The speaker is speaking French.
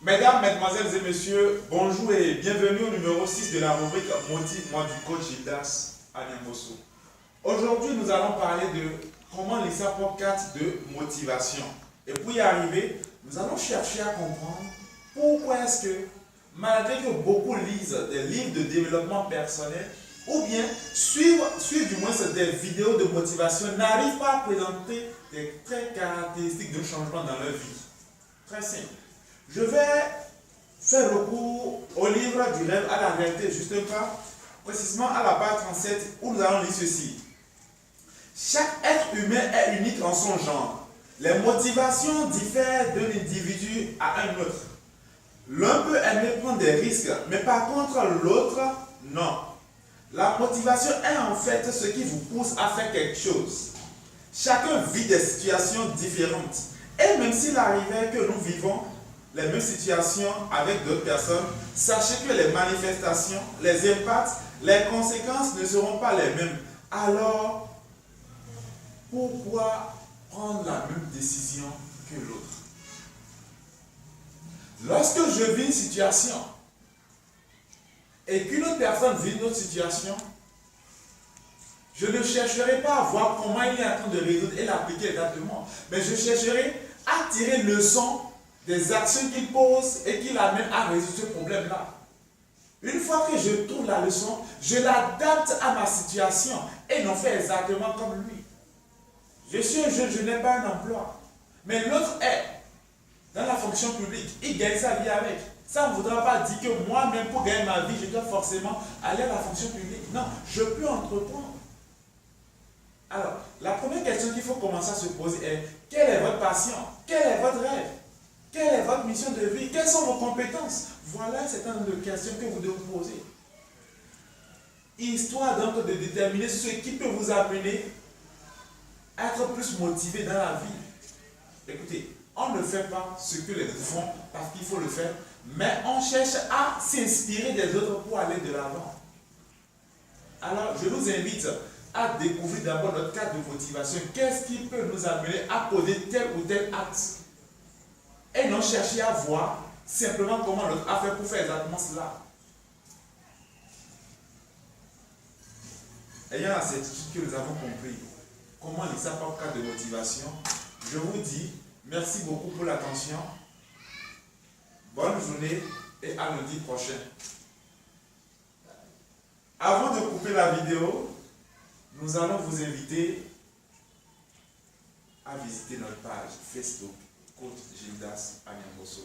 Mesdames, Mesdemoiselles et Messieurs, bonjour et bienvenue au numéro 6 de la rubrique Motive-moi du coach Gildas Anyangoso. Aujourd'hui, nous allons parler de comment laisser un podcast de motivation. Et pour y arriver, nous allons chercher à comprendre pourquoi est-ce que, malgré que beaucoup lisent des livres de développement personnel, ou bien suivre du moins des vidéos de motivation, n'arrivent pas à présenter des traits caractéristiques de changement dans leur vie. Très simple. Je vais faire recours au livre du rêve à la réalité, juste pas, précisément à la page 37, où nous allons lire ceci. Chaque être humain est unique en son genre. Les motivations diffèrent d'un individu à un autre. L'un peut aimer prendre des risques, mais par contre l'autre, non. La motivation est en fait ce qui vous pousse à faire quelque chose. Chacun vit des situations différentes. Et même s'il arrivait que nous vivons les mêmes situations avec d'autres personnes, sachez que les manifestations, les impacts, les conséquences ne seront pas les mêmes. Alors, pourquoi prendre la même décision que l'autre? Lorsque je vis une situation et qu'une autre personne vit une autre situation, je ne chercherai pas à voir comment il est en train de résoudre et l'appliquer exactement, mais je chercherai à tirer leçon des actions qu'il pose et qui l'amènent à résoudre ce problème-là. Une fois que je trouve la leçon, je l'adapte à ma situation et non fais exactement comme lui. Je suis un jeune, je n'ai pas un emploi, mais l'autre est dans la fonction publique, il gagne sa vie avec. Ça ne voudra pas dire que moi-même, pour gagner ma vie, je dois forcément aller à la fonction publique. Non, je peux entreprendre. Alors, la première question qu'il faut commencer à se poser est: quelle est votre passion? Quel est votre rêve? Quelle est votre mission de vie? Quelles sont vos compétences? Voilà un certain nombre de questions que vous devez vous poser. Histoire donc de déterminer ce qui peut vous amener à être plus motivé dans la vie. Écoutez, on ne fait pas ce que les autres font parce qu'il faut le faire, mais on cherche à s'inspirer des autres pour aller de l'avant. Alors, je vous invite à découvrir d'abord notre cadre de motivation. Qu'est-ce qui peut nous amener à poser tel ou tel acte? Et non chercher à voir simplement comment l'autre a fait pour faire exactement cela. Ayant la certitude que nous avons compris comment laisser par cadre de motivation, je vous dis merci beaucoup pour l'attention. Bonne journée et à lundi prochain. Avant de couper la vidéo, nous allons vous inviter à visiter notre page Facebook, Coach Gildas Anyangoso.